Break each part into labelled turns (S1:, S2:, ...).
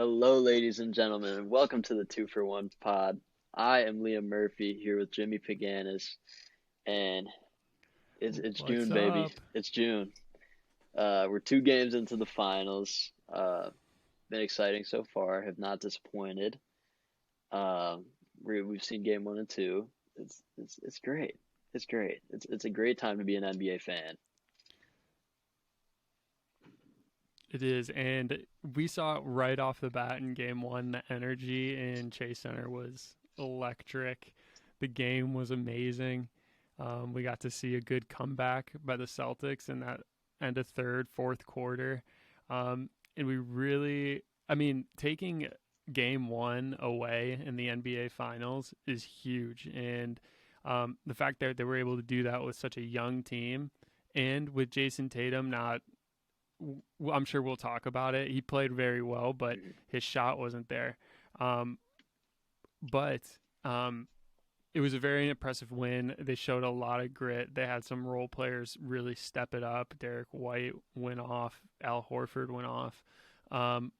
S1: Hello, ladies and gentlemen, and welcome to the Two for One pod. I am Liam Murphy here with Jimmy Paganis, and it's
S2: What's
S1: June, baby.
S2: up?
S1: It's June. We're two games into the finals. Been exciting so far. Have not disappointed. We've seen game one and two. It's great. It's great. It's a great time to be an NBA fan.
S2: It is, and we saw it right off the bat in game one. The energy in Chase Center was electric. The game was amazing. We got to see a good comeback by the Celtics in that end of third, fourth quarter. And we really, taking game one away in the NBA Finals is huge. And the fact that they were able to do that with such a young team and with Jason Tatum not I'm sure we'll talk about it. He played very well, but his shot wasn't there. Um, but it was a very impressive win. They showed a lot of grit. They had some role players really step it up. Derek White went off. Al Horford went off. Um,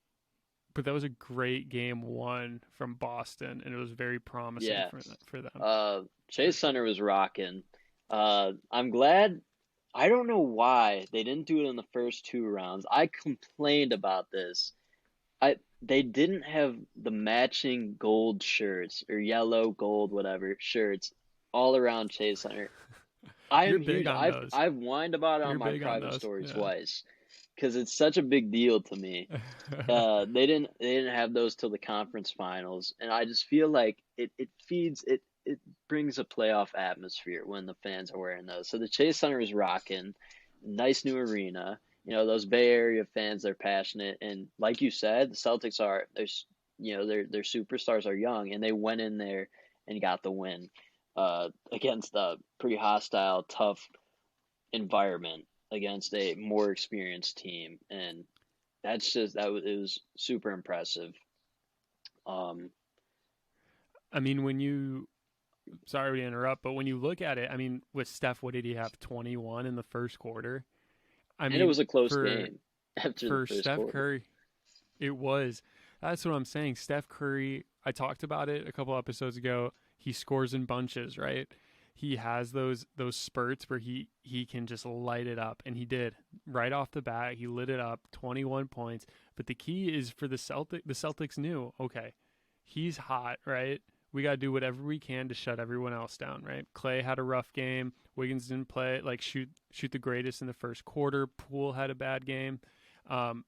S2: but that was a great game one from Boston, and it was very promising
S1: Yeah.
S2: for them for
S1: Chase
S2: sure.
S1: Center was rocking. I'm glad. I don't know why they didn't do it in the first two rounds. I complained about this. They didn't have the matching gold shirts or yellow, gold, whatever shirts all around Chase Center. I
S2: You're
S1: am
S2: big
S1: huge.
S2: on
S1: I've
S2: those.
S1: I've whined about it on
S2: You're
S1: my
S2: big on
S1: private
S2: those.
S1: story
S2: Yeah.
S1: twice because it's such a big deal to me. They didn't have those till the conference finals, and I just feel like it brings a playoff atmosphere when the fans are wearing those. So the Chase Center is rocking, nice new arena. Those Bay Area fans, they're passionate, and like you said, the Celtics are there's their superstars are young, and they went in there and got the win against a pretty hostile, tough environment against a more experienced team, and it was super impressive. Um,
S2: When you sorry to interrupt, but when you look at it, with Steph, what did he have? 21 in the first quarter. I
S1: and it
S2: mean,
S1: was a close
S2: for
S1: game after the
S2: for
S1: first
S2: Steph
S1: quarter.
S2: Curry, it was. That's what I'm saying. Steph Curry, I talked about it a couple episodes ago. He scores in bunches, right? He has those spurts where he can just light it up, and he did right off the bat. He lit it up, 21 points. But the key is for the Celtic. The Celtics knew, okay, he's hot, right? We got to do whatever we can to shut everyone else down, right? Clay had a rough game. Wiggins didn't play like shoot the greatest in the first quarter. Poole had a bad game. Um,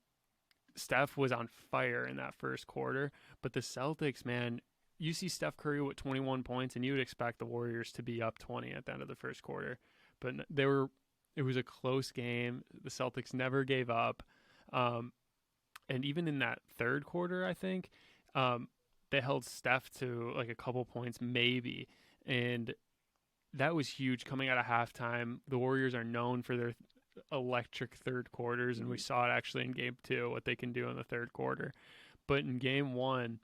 S2: Steph was on fire in that first quarter, but the Celtics, man, you see Steph Curry with 21 points, and you would expect the Warriors to be up 20 at the end of the first quarter, but they were. It was a close game. The Celtics never gave up, um, and even in that third quarter, I think um, they held Steph to like a couple points, maybe, and that was huge coming out of halftime. The Warriors are known for their electric third quarters, and we saw it actually in game two, what they can do in the third quarter. But in game one,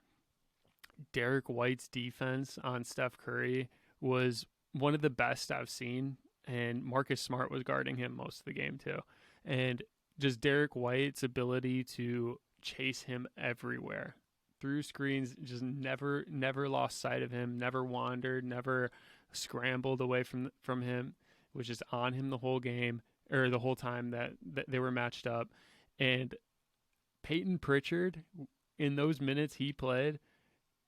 S2: Derek White's defense on Steph Curry was one of the best I've seen, and Marcus Smart was guarding him most of the game too. And just Derek White's ability to chase him everywhere through screens, just never lost sight of him, never wandered, never scrambled away from him, was just on him the whole game or the whole time that they were matched up. And Peyton Pritchard, in those minutes he played,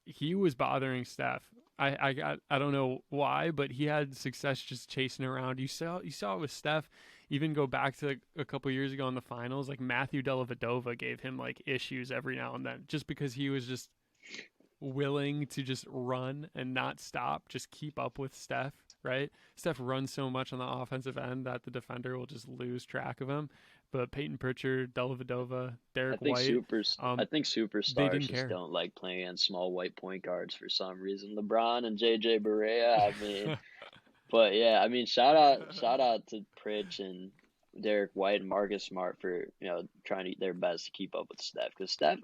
S2: he was bothering Steph. I don't know why, but he had success just chasing around. You saw it with Steph. Even go back to a couple years ago in the finals, like Matthew Dellavedova gave him like issues every now and then, just because he was just willing to just run and not stop, just keep up with Steph, right? Steph runs so much on the offensive end that the defender will just lose track of him. But Peyton Pritchard, Dellavedova,
S1: I
S2: Derek
S1: think
S2: White,
S1: supers I
S2: um,
S1: think
S2: they
S1: superstars
S2: didn't
S1: just
S2: care.
S1: don't like playing against small white point guards for some reason. LeBron and JJ Barea, but yeah, shout out to Pritch and Derek White and Marcus Smart for trying to their best to keep up with Steph, because Steph,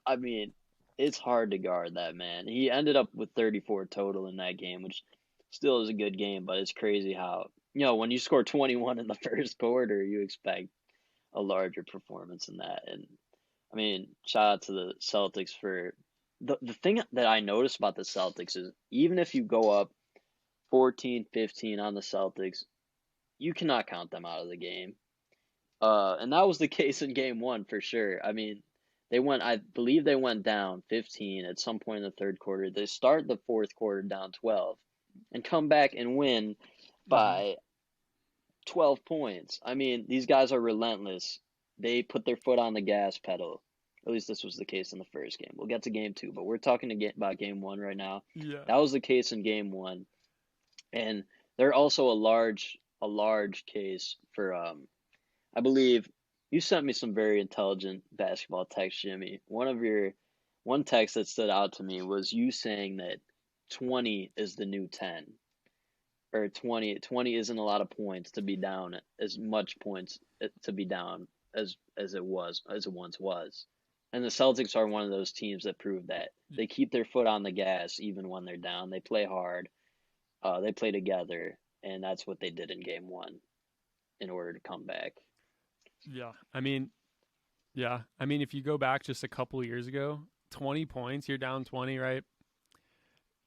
S1: it's hard to guard that man. He ended up with 34 total in that game, which still is a good game, but it's crazy how when you score 21 in the first quarter, you expect a larger performance than that, and I mean, shout out to the Celtics for the thing that I noticed about the Celtics is even if you go up 14-15 on the Celtics, you cannot count them out of the game. And that was the case in game one for sure. I mean, I believe they went down 15 at some point in the third quarter. They start the fourth quarter down 12 and come back and win
S2: Mm-hmm.
S1: by 12 points. I mean, these guys are relentless. They put their foot on the gas pedal. At least this was the case in the first game. We'll get to game two, but we're talking about game one right now.
S2: Yeah.
S1: That was the case in game one, and they're also a large case for I believe you sent me some very intelligent basketball text, Jimmy. One text that stood out to me was you saying that 20 is the new 10, or 20 isn't a lot of points to be down as much points to be down as it once was. And the Celtics are one of those teams that prove that. They keep their foot on the gas even when they're down. They play hard. They play together, and that's what they did in game one in order to come back.
S2: Yeah. I mean, if you go back just a couple years ago, 20 points, you're down 20, right?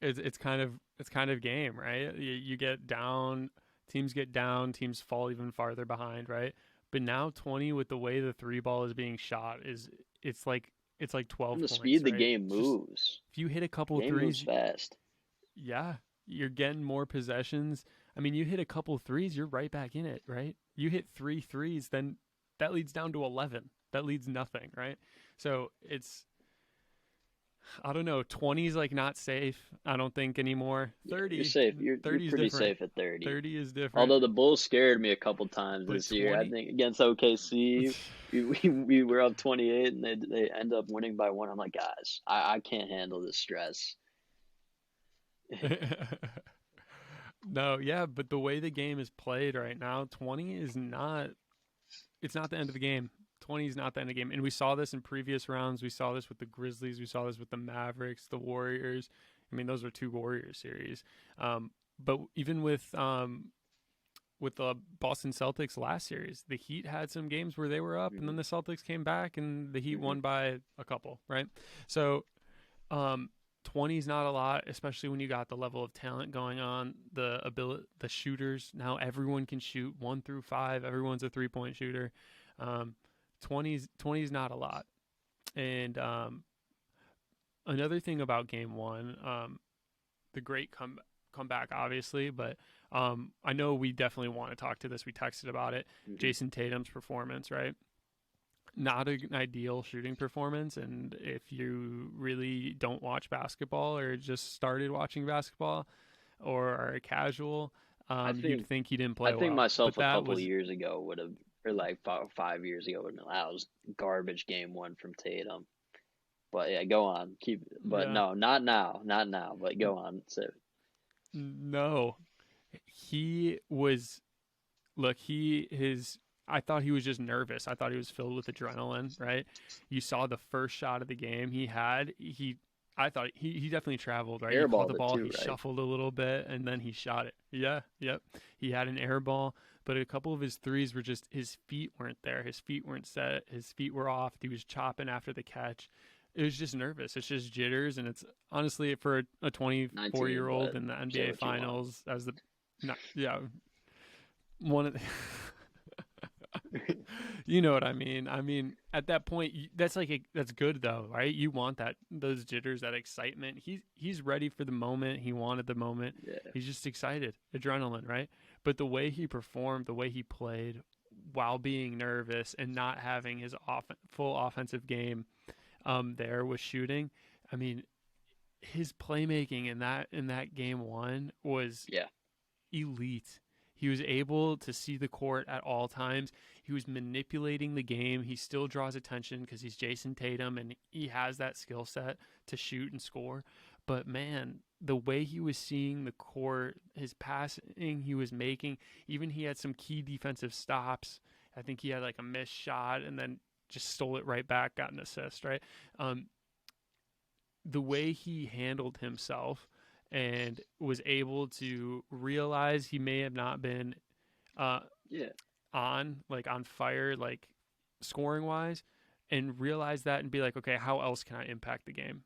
S2: It's kind of game, right? You get down, teams get down, teams fall even farther behind, right? But now 20 with the way the three ball is being shot is it's like
S1: And
S2: 12
S1: the
S2: points,
S1: speed the
S2: right?
S1: game
S2: It's just
S1: moves.
S2: if you hit a
S1: The
S2: couple
S1: game moves
S2: threes,
S1: fast.
S2: yeah, you're getting more possessions. I mean, you hit a couple threes, you're right back in it, right? You hit three threes, then that leads down to 11. That leads nothing, right? So it's I don't know. 20 is like not safe. I don't think anymore.
S1: Yeah, you're
S2: 30,
S1: safe. You're
S2: 30 is
S1: pretty
S2: different.
S1: safe at 30.
S2: 30 is different.
S1: Although the Bulls scared me a couple times
S2: But
S1: this year. I
S2: 20,
S1: think against OKC, we were up 28 and they end up winning by one. I'm like, guys, I can't handle this stress.
S2: no, yeah, but the way the game is played right now, 20 is not. It's not the end of the game. 20 is not the end of the game, and we saw this in previous rounds. We saw this with the Grizzlies. We saw this with the Mavericks, the Warriors. I mean, those were two Warriors series. But even with the Boston Celtics last series, the Heat had some games where they were up, and then
S1: Hmm.
S2: the Celtics came back, and the Heat won
S1: Hmm.
S2: by a couple, right? So, um, 20 is not a lot, especially when you got the level of talent going on, the ability, the shooters. Now everyone can shoot 1 through 5. Everyone's a 3-point shooter. Um, 20 is not a lot. And another thing about game one, the great comeback, obviously, but I know we definitely want to talk to this. We texted about it.
S1: Hmm.
S2: Jason Tatum's performance, right? Not an ideal shooting performance. And if you really don't watch basketball or just started watching basketball or are a casual,
S1: I
S2: you'd
S1: think
S2: think he didn't
S1: I
S2: play
S1: think
S2: well.
S1: myself
S2: But
S1: a
S2: that
S1: couple of
S2: was,
S1: years ago would have, or like 5 years ago would have been, that was garbage game one from Tatum. But yeah, go on. But
S2: yeah,
S1: no, not now, not now. But go on. So
S2: no. He was look, I thought he was just nervous. I thought he was filled with adrenaline, right? You saw the first shot of the game he had. I thought he definitely traveled, right? He caught the
S1: airballed it
S2: ball,
S1: too,
S2: he
S1: right?
S2: shuffled a little bit, and then he shot it. Yeah, yep. He had an air ball, but a couple of his threes were just his feet weren't there. His feet weren't set. His feet were off. He was chopping after the catch. It was just nervous. It's just jitters, and it's honestly for a 24-year
S1: 19,
S2: old
S1: but
S2: in the
S1: say
S2: NBA
S1: what you want.
S2: Finals as the not, yeah, one of the, you know what I mean. I mean, at that point, that's good though, right? You want those jitters, that excitement. He's ready for the moment. He wanted the moment.
S1: Yeah.
S2: He's just excited, adrenaline, right? But the way he performed, the way he played, while being nervous and not having his full offensive game, there with shooting. I mean, his playmaking in that game one was
S1: Yeah.
S2: elite. He was able to see the court at all times. He was manipulating the game. He still draws attention because he's Jason Tatum and he has that skill set to shoot and score. But man, the way he was seeing the court, his passing he was making, even he had some key defensive stops. I think he had like a missed shot and then just stole it right back, got an assist, right? Um, the way he handled himself and was able to realize he may have not been uh,
S1: Yeah.
S2: on fire, like scoring wise, and realize that and be like, okay, how else can I impact the game?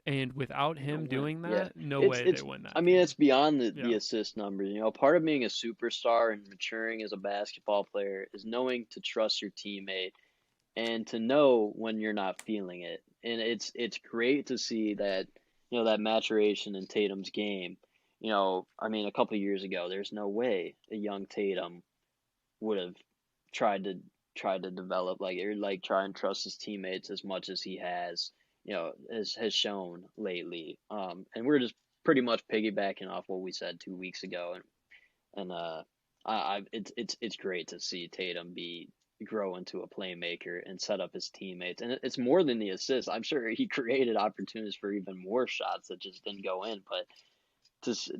S2: And without
S1: You don't
S2: him
S1: win.
S2: doing
S1: Yeah,
S2: that, no
S1: it's
S2: way they
S1: it's.
S2: win
S1: I
S2: that
S1: mean, it's
S2: game.
S1: beyond the
S2: Yeah.
S1: assist numbers. Part of being a superstar and maturing as a basketball player is knowing to trust your teammate and to know when you're not feeling it. And it's great to see that that maturation in Tatum's game. I mean, a couple of years ago, there's no way a young Tatum would have tried to develop like try and trust his teammates as much as he has, has shown lately. And we're just pretty much piggybacking off what we said 2 weeks ago, and it's great to see Tatum be grow into a playmaker and set up his teammates. And it's more than the assists. I'm sure he created opportunities for even more shots that just didn't go in, but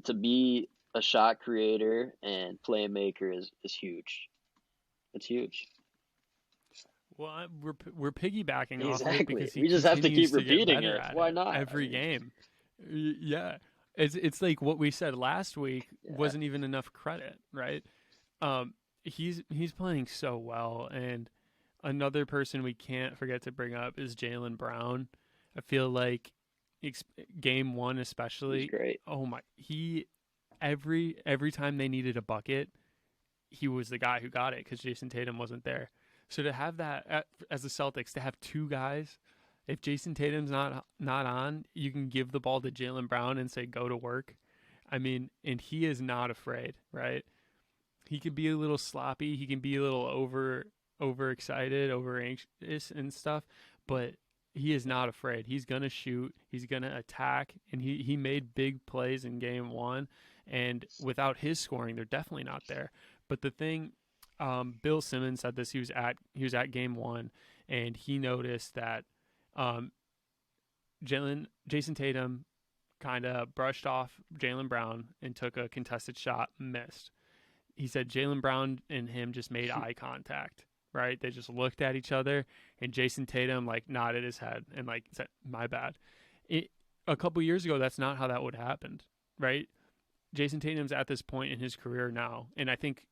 S1: to be a shot creator and playmaker is huge. It's huge.
S2: Well, we're piggybacking off of it
S1: Exactly.
S2: because he
S1: We just have to
S2: continues
S1: keep
S2: to get
S1: repeating
S2: better
S1: it.
S2: at
S1: Why
S2: it
S1: not? I
S2: every
S1: mean,
S2: game. Yeah, it's like what we said last week
S1: yeah.
S2: wasn't even enough credit, right? He's playing so well, and another person we can't forget to bring up is Jaylen Brown. I feel like game one
S1: He's
S2: especially.
S1: great.
S2: Oh my, he every time they needed a bucket, he was the guy who got it because Jason Tatum wasn't there. So to have that as the Celtics, to have two guys, if Jason Tatum's not on, you can give the ball to Jaylen Brown and say go to work. I mean, and he is not afraid, right? He could be a little sloppy, he can be a little overexcited, over anxious and stuff, but he is not afraid. He's gonna shoot, he's gonna attack, and he made big plays in game one. And without his scoring, they're definitely not there. But the thing, Bill Simmons said this. He was at game one, and he noticed that um, Jason Tatum kind of brushed off Jaylen Brown and took a contested shot, missed. He said Jaylen Brown and him just made eye contact. Right? They just looked at each other, and Jason Tatum like nodded his head and like said, "My bad." A couple years ago, that's not how that would have happened, right? Jason Tatum's at this point in his career now, and I think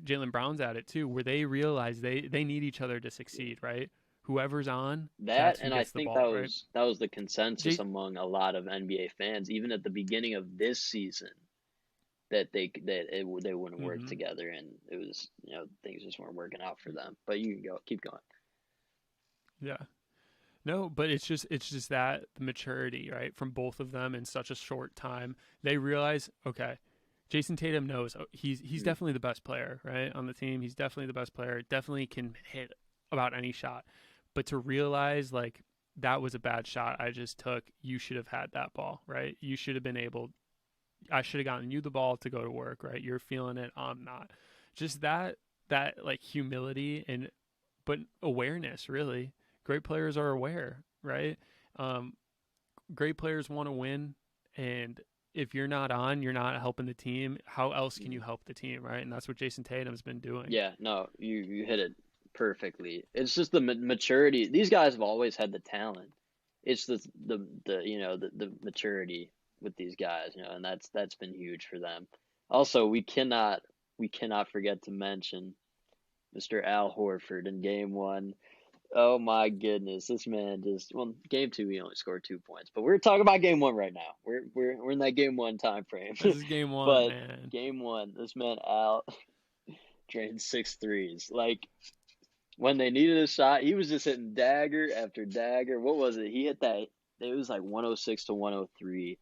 S2: Jaylen Brown's at it too, where they realize they need each other to succeed, right? Whoever's on,
S1: That
S2: that's who
S1: and I
S2: gets the
S1: think
S2: ball, right?
S1: that was the consensus
S2: J-
S1: among a lot of NBA fans, even at the beginning of this season, they wouldn't work
S2: mm-hmm.
S1: together, and it was things just weren't working out for them. But you can keep going.
S2: Yeah. No, but it's just that the maturity, right, from both of them in such a short time. They realize, okay, Jason Tatum knows he's
S1: Mhm.
S2: definitely the best player, right, on the team. He's definitely the best player. Definitely can hit about any shot. But to realize like that was a bad shot I just took, you should have had that ball, right? You should have been able. I should have gotten you the ball to go to work, right? You're feeling it, I'm not. Just that like humility and but awareness, really. Great players are aware, right? Um, Great players want to win, and if you're not on, you're not helping the team. How else can you help the team, right? And that's what Jason Tatum's been doing.
S1: Yeah, no, you hit it perfectly. It's just the maturity. These guys have always had the talent. It's the maturity with these guys, and that's been huge for them. Also, we cannot forget to mention Mr. Al Horford in game one. Oh my goodness, this man just game two he only scored 2 points, but we're talking about game one right now. We're in that game one time frame.
S2: This is game one,
S1: But
S2: man.
S1: game one, this man Al drained six threes. Like when they needed a shot, he was just hitting dagger after dagger. What was it? He hit that. It was like 106 to 103,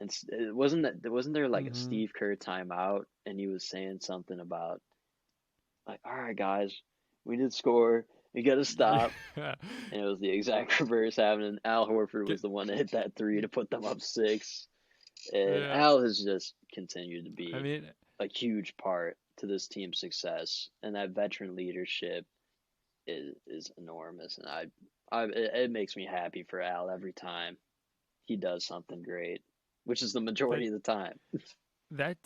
S1: and it wasn't there like a
S2: Mm-hmm.
S1: Steve Kerr timeout, and he was saying something about like, all right guys, we did score. We got to stop.
S2: Yeah.
S1: And it was the exact reverse happening. Al Horford
S2: Get,
S1: was the one that hit that three to put them up six. And
S2: yeah.
S1: Al has just continued to
S2: I
S1: be
S2: mean,
S1: a huge part to this team's success, and that veteran leadership is enormous. And it makes me happy for Al every time he does something great, which is the
S2: that
S1: majority of the time.
S2: that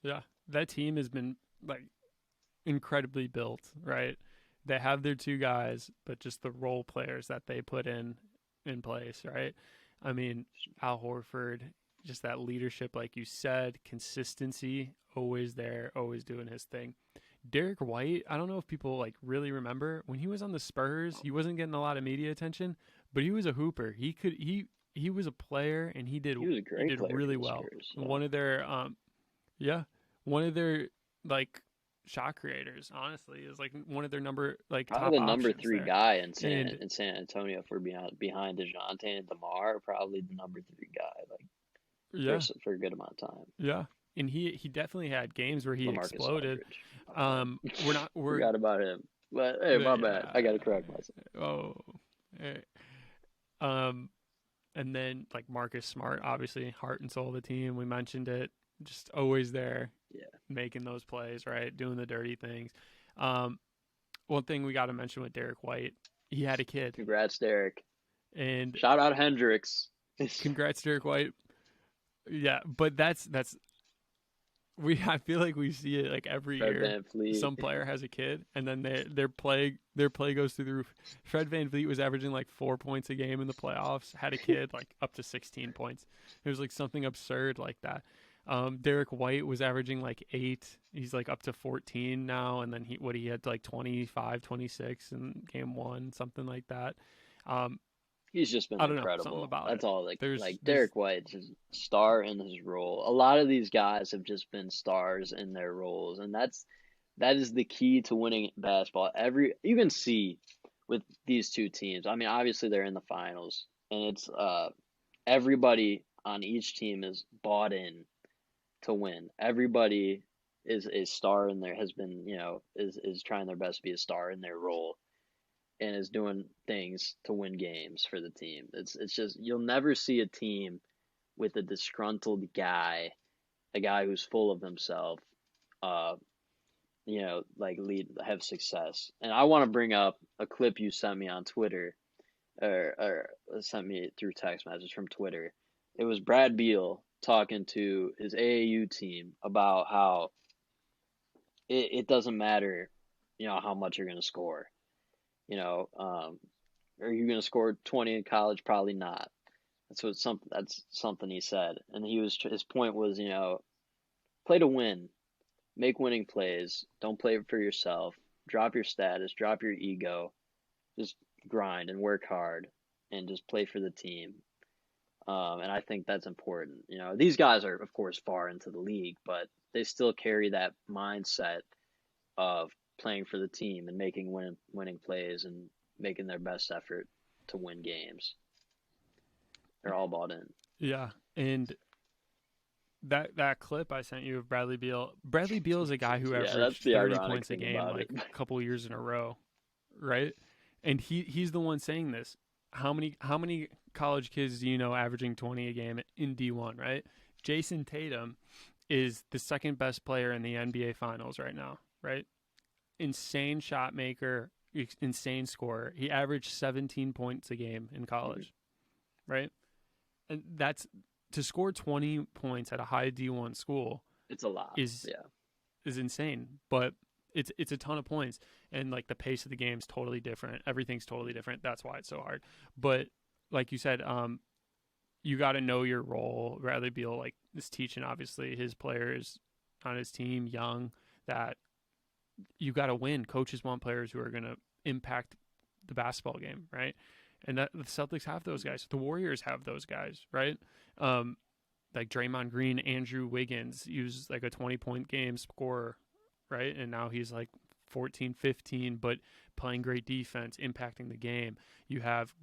S2: yeah, that team has been like incredibly built, right? They have their two guys, but just the role players that they put in place, right? I mean, Al Horford, just that leadership, like you said, consistency, always there, always doing his thing. Derek White, I don't know if people like really remember when he was on the Spurs, he wasn't getting a lot of media attention, but he was a hooper. He was a player and
S1: He was a
S2: he
S1: great
S2: did
S1: player for
S2: really
S1: the
S2: well.
S1: Spurs. Yeah.
S2: One of their yeah, one of their like shot creators, honestly, is like one of their top
S1: Probably the number
S2: options
S1: three
S2: there.
S1: guy
S2: And
S1: in San Antonio for behind DeJounte and DeMar, probably the number three guy, like
S2: yeah,
S1: for a good amount of time.
S2: yeah. And he definitely had games where he
S1: LaMarcus
S2: exploded.
S1: Aldridge. My
S2: We're not
S1: bad.
S2: we're
S1: Forgot about him. But hey, my bad. I
S2: yeah.
S1: gotta correct myself.
S2: Oh, eh. um, and then like Marcus Smart, obviously heart and soul of the team. We mentioned it, just always there,
S1: Yeah.
S2: making those plays, right, doing the dirty things. Um, one thing we got to mention with Derek White, he had a kid,
S1: Congrats, Derek.
S2: and
S1: Shout out Hendricks.
S2: congrats, Derek White. Yeah, but that's I feel like we see it like every
S1: Fred
S2: year.
S1: VanVleet.
S2: Some player has a kid, and then their play goes through the roof. Fred VanVleet was averaging like 4 points a game in the playoffs. Had a kid like up to 16 points. It was like something absurd like that. Derek White was averaging like 8. He's like up to 14 now, and then he had like 25, 26 in game 1, something like that. Um,
S1: He's just been
S2: I don't know, something
S1: incredible.
S2: about
S1: That's
S2: it.
S1: all. Like
S2: There's
S1: like Derek White's a star in his role. A lot of these guys have just been stars in their roles, and that is the key to winning basketball. You can see with these two teams. I mean, obviously they're in the finals, and it's everybody on each team is bought in to win. Everybody is a star in there. Has been is trying their best to be a star in their role and is doing things to win games for the team. It's just you'll never see a team with a disgruntled guy, a guy who's full of himself, uh, have success. And I want to bring up a clip you sent me on Twitter, or sent me through text message from Twitter. It was Brad Beal talking to his AAU team about how it doesn't matter, how much you're going to score. Are you going to score 20 in college? Probably not. That's something he said. And his point was, play to win, make winning plays. Don't play for yourself. Drop your status, drop your ego. Just grind and work hard and just play for the team. And I think that's important. These guys are, of course, far into the league, but they still carry that mindset of playing for the team and making winning plays and making their best effort to win games. They're all bought in.
S2: Yeah, and that clip I sent you of Bradley Beal. Bradley Beal is a guy who averaged 30 points a game like a couple years in a row, right? And he's the one saying this. How many college kids do you know averaging 20 a game in D1, right? Jason Tatum is the second best player in the NBA Finals right now, right? Insane shot maker, insane scorer. He averaged 17 points a game in college, right? And that's to score 20 points at a high D1 school.
S1: It's a lot.
S2: Is insane, but it's a ton of points, and like the pace of the game is totally different. Everything's totally different. That's why it's so hard. But like you said, you got to know your role. Bradley Beal like is teaching obviously his players on his team young that you got to win. Coaches want players who are going to impact the basketball game, right? And that the Celtics have those guys. The Warriors have those guys, right? Like Draymond Green, Andrew Wiggins, he was like a 20-point game scorer, right? And now he's like 14, 15, but playing great defense, impacting the game. You have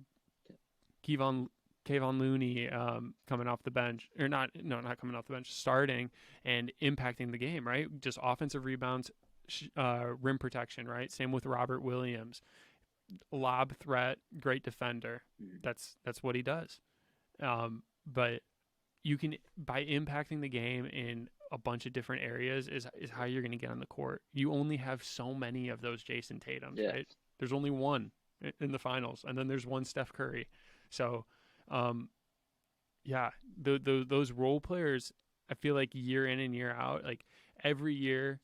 S2: Kevon Looney coming off the bench, or not coming off the bench, starting and impacting the game, right? Just offensive rebounds, rim protection, right? Same with Robert Williams. Lob threat, great defender. That's what he does. But you can, by impacting the game in a bunch of different areas, is how you're going to get on the court. You only have so many of those Jason Tatums, right? There's only one in the finals, and then there's one Steph Curry. So, those role players, I feel like year in and year out, like every year,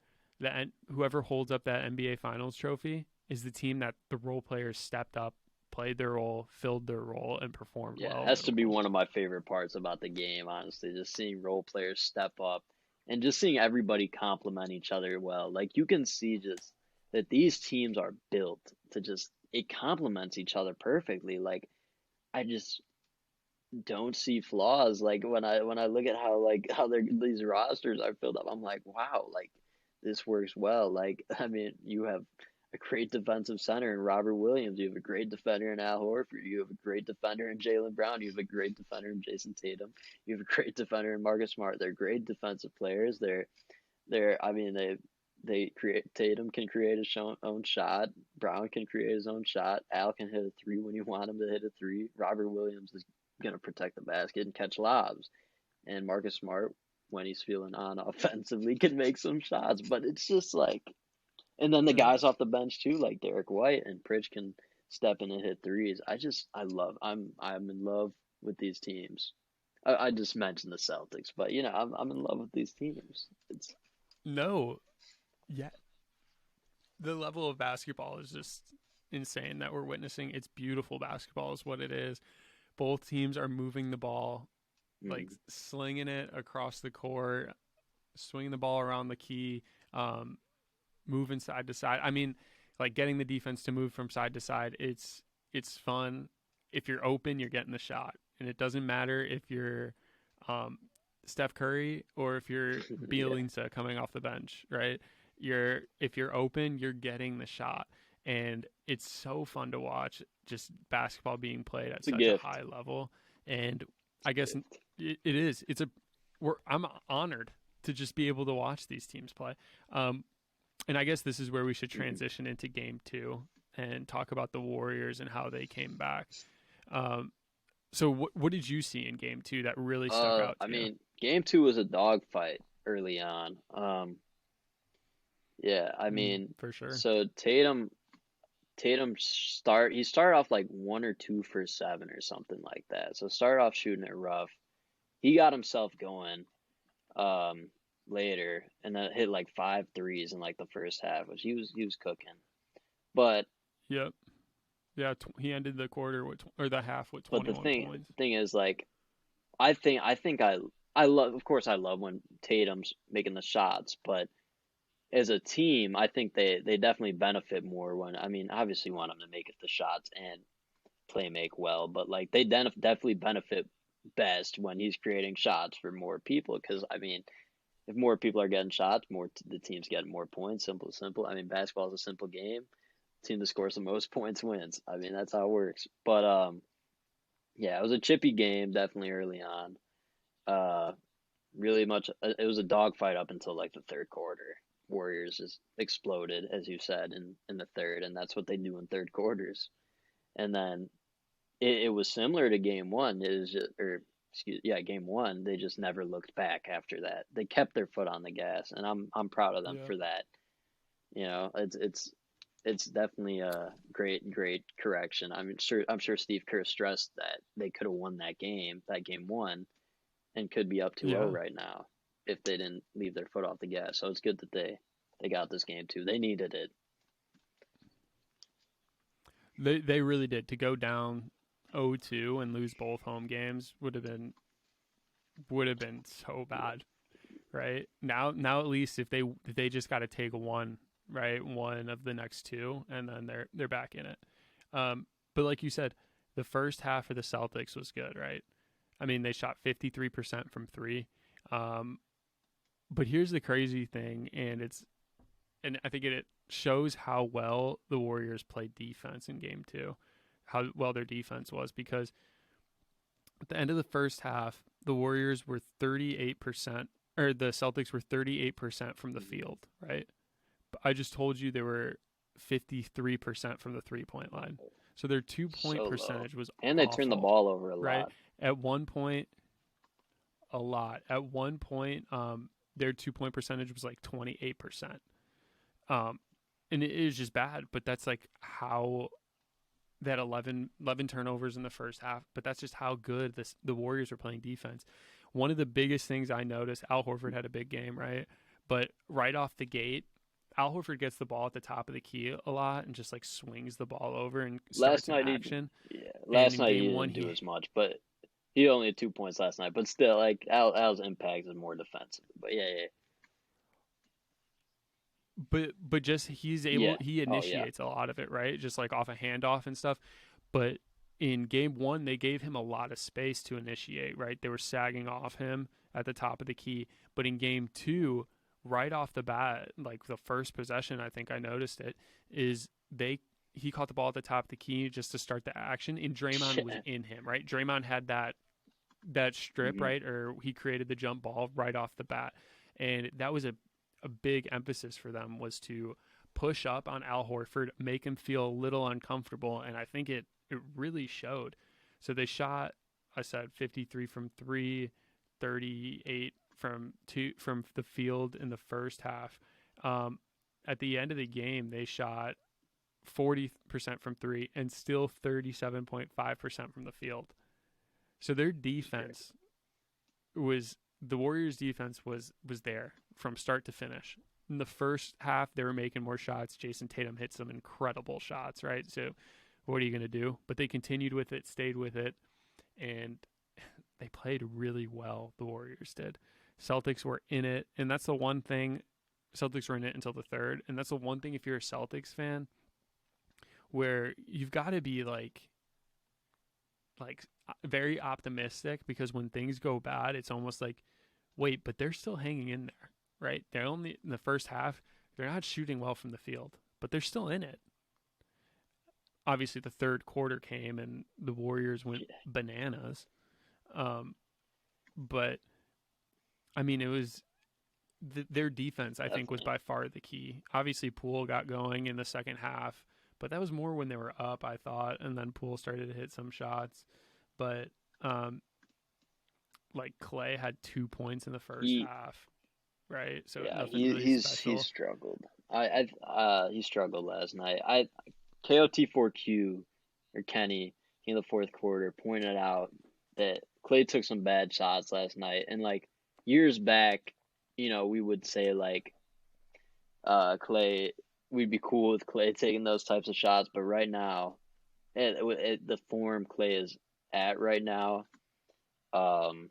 S2: whoever holds up that NBA Finals trophy is the team that the role players stepped up, played their role, filled their role, and performed well.
S1: Yeah, it has to be one of my favorite parts about the game, honestly. Just seeing role players step up and just seeing everybody complement each other well. Like you can see just that these teams are built to just it complements each other perfectly. Like I just don't see flaws. Like when I look at how these rosters are filled up, I'm like, wow, like this works well. Like I mean, you have a great defensive center in Robert Williams. You have a great defender in Al Horford. You have a great defender in Jaylen Brown. You have a great defender in Jason Tatum. You have a great defender in Marcus Smart. They're great defensive players. They're I mean they create Tatum can create his own shot. Brown can create his own shot. Al can hit a three when you want him to hit a three. Robert Williams is gonna protect the basket and catch lobs. And Marcus Smart, when he's feeling on offensively, can make some shots. But it's just like, and then the
S2: Yeah.
S1: guys off the bench too, like Derek White and Pritch can step in and hit threes. I'm in love with these teams. I just mentioned the Celtics, but I'm in love with these teams. It's
S2: No, yeah, the level of basketball is just insane that we're witnessing. It's beautiful basketball, is what it is. Both teams are moving the ball, like slinging it across the court, swinging the ball around the key, moving side to side. I mean, like getting the defense to move from side to side. It's fun. If you're open, you're getting the shot, and it doesn't matter if you're Steph Curry or if you're
S1: yeah,
S2: Bielitsa coming off the bench, right? If you're open, you're getting the shot, and it's so fun to watch. Just basketball being played at
S1: it's a
S2: such a
S1: gift.
S2: high level, and I
S1: It's a
S2: guess
S1: gift.
S2: it is. I'm honored to just be able to watch these teams play. And I guess this is where we should transition into game two and talk about the Warriors and how they came back. Um, so what did you see in game two that really stuck out
S1: I
S2: to you?
S1: mean, game two was a dogfight early on. Yeah, I mean,
S2: For sure.
S1: so Tatum he started off like 1 or 2 for 7 or something like that. So started off shooting it rough. He got himself going um later and then hit like 5 threes in like the first half, which he was cooking. But
S2: Yep. Yeah, he ended the quarter or the half with
S1: but the
S2: 21
S1: thing
S2: points.
S1: thing is like I think I love of course I love when Tatum's making the shots, but as a team, I think they definitely benefit more when I mean obviously you want them to make it the shots and play make well, but like they definitely benefit best when he's creating shots for more people because I mean if more people are getting shots, the team's getting more points. Simple. I mean basketball is a simple game. Team that scores the most points wins. I mean that's how it works. But yeah, it was a chippy game definitely early on. Uh, really much it was a dogfight up until like the third quarter. Warriors just exploded, as you said, in the third, and that's what they do in third quarters. And then it was similar to game one. It was just, or excuse, yeah, game one. They just never looked back after that. They kept their foot on the gas, and I'm proud of them
S2: Yeah.
S1: for that. It's definitely a great correction. I'm sure Steve Kerr stressed that they could have won that game one, and could be up 2-0
S2: Yeah.
S1: right now if they didn't leave their foot off the gas. So it's good that they got this game too. They needed it.
S2: They really did. To go down 0-2 and lose both home games would have been so bad, right? Now at least if they just got to take one, right? One of the next two and then they're back in it. But like you said, the first half of the Celtics was good, right? I mean, they shot 53% from 3. Um, but here's the crazy thing, and I think it shows how well the Warriors played defense in game 2. How well their defense was, because at the end of the first half, the Warriors were 38%, or the Celtics were 38% from the field, right? But I just told you they were 53% from the 3-point line. So their 2-point
S1: So low,
S2: percentage was
S1: and they turned the
S2: awful,
S1: ball over a
S2: right?
S1: lot.
S2: At one point, a lot. At one point, their 2-point percentage was like 28%. Um, and it is just bad, but that's like how that 11 turnovers in the first half, but that's just how good the Warriors were playing defense. One of the biggest things I noticed, Al Horford had a big game, right? But right off the gate, Al Horford gets the ball at the top of the key a lot and just like swings the ball over and
S1: Last
S2: starts an
S1: night he,
S2: action.
S1: yeah,
S2: And
S1: last
S2: in
S1: night
S2: game
S1: he
S2: one,
S1: didn't do as much, but He only had 2 points last night, but still, like Al's impact is more defensive. But yeah.
S2: But just
S1: Yeah.
S2: he
S1: Oh yeah.
S2: initiates a lot of it, right? Just like off a handoff and stuff. But in game one, they gave him a lot of space to initiate, right? They were sagging off him at the top of the key. But in game two, right off the bat, like the first possession, I think I noticed it, is he caught the ball at the top of the key just to start the action, and Draymond was
S1: Yeah.
S2: in him, right? Draymond had that strip,
S1: Hmm.
S2: right? Or he created the jump ball right off the bat. And that was a big emphasis for them, was to push up on Al Horford, make him feel a little uncomfortable. And I think it really showed. So they shot, I said 53 from three, 38 from the field in the first half. Um, at the end of the game, they shot 40% from three and still 37.5% from the field. So their defense was the Warriors' defense was there from start to finish. In the first half, they were making more shots. Jason Tatum hit some incredible shots, right? So what are you going to do? But they continued with it, stayed with it, and they played really well. The Warriors did. Celtics were in it, and that's the one thing. Celtics were in it until the third, and that's the one thing if you're a Celtics fan where you've got to be like very optimistic, because when things go bad, it's almost like, wait, but they're still hanging in there, right? They're only in the first half, they're not shooting well from the field, but they're still in it. Obviously, the third quarter came and the Warriors went
S1: Yeah.
S2: bananas. Um, but I mean, it was their defense, I think, was
S1: Definitely.
S2: by far the key. Obviously, Poole got going in the second half, but that was more when they were up, I thought, and then Poole started to hit some shots. But um, like Clay had 2 points in the first
S1: He
S2: half, right? So
S1: Yeah,
S2: nothing really
S1: he's
S2: special.
S1: struggled. He struggled last night. KOT4Q or Kenny in the fourth quarter pointed out that Clay took some bad shots last night, and like years back, we would say like Clay, we'd be cool with Clay taking those types of shots, but right now, the form Clay is at right now, um,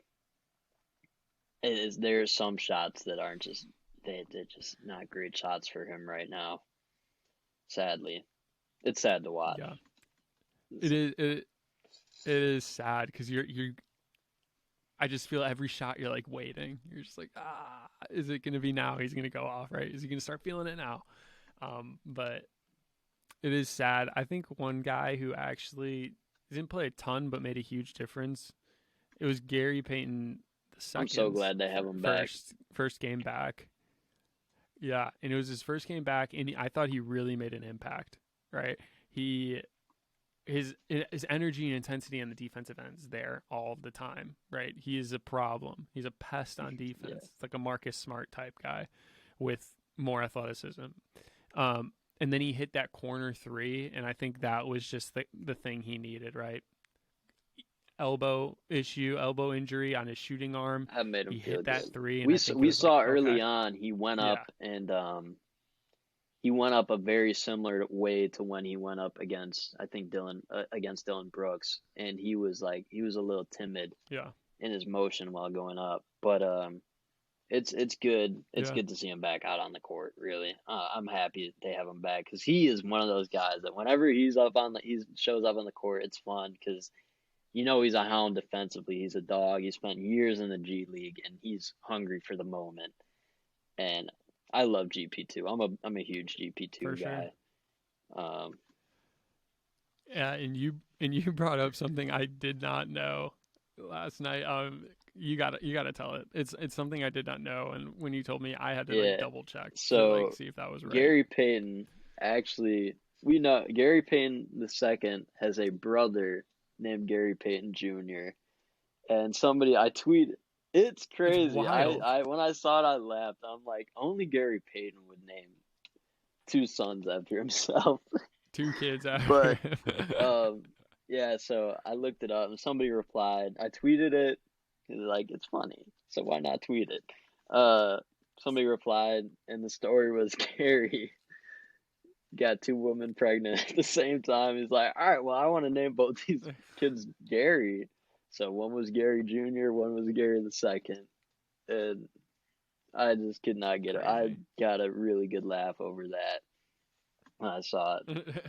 S1: there are some shots that aren't just they're just not great shots for him right now. Sadly, it's sad to
S2: Yeah,
S1: watch.
S2: it is. It is sad because you're. I just feel every shot you're like waiting. You're just like, is it going to be now? He's going to go off, right? Is he going to start feeling it now? But it is sad. I think one guy who actually didn't play a ton but made a huge difference. It was Gary Payton the
S1: I'm so
S2: second's
S1: glad they have him back.
S2: first game back. Yeah, and it was his first game back, and I thought he really made an impact. Right, he his energy and intensity on the defensive end is there all the time. Right, he is a problem. He's a pest on
S1: Yeah,
S2: defense. It's like a Marcus Smart type guy with more athleticism. And then he hit that corner three, and I think that was just the thing he needed. Right, elbow injury on his shooting arm.
S1: that made him
S2: He
S1: feel
S2: hit that
S1: good.
S2: three, and
S1: We
S2: I think it
S1: we
S2: was like,
S1: saw early
S2: okay,
S1: on he went
S2: yeah,
S1: up and he went up a very similar way to when he went up against I think against Dylan Brooks, and he was a little timid
S2: yeah,
S1: in his motion while going up, but it's good. It's
S2: yeah,
S1: good to see him back out on the court. Really, I'm happy they have him back because he is one of those guys that whenever he shows up on the court, it's fun because he's a hound defensively. He's a dog. He spent years in the G League and he's hungry for the moment. And I love GP2. I'm a huge GP2
S2: for sure.
S1: guy. Um,
S2: Yeah, and you brought up something I did not know last night. You gotta tell it. It's something I did not know, and when you told me, I had to like
S1: yeah.
S2: double check to like
S1: So
S2: see if that was right.
S1: Gary Payton actually we know Gary Payton the second has a brother named Gary Payton Jr. And somebody I tweeted it's
S2: It's
S1: crazy.
S2: wild.
S1: When I saw it I laughed. I'm like only Gary Payton would name two sons after himself.
S2: Two kids after
S1: But
S2: him.
S1: yeah, so I looked it up and somebody replied. I tweeted it. Like it's funny, so why not tweet it? Uh, Somebody replied, and the story was Gary got two women pregnant at the same time. He's like, all right, well, I want to name both these kids Gary. So one was Gary Jr., one was Gary the second, and I just could not get it. I
S2: Crazy.
S1: got a really good laugh over that when I saw it.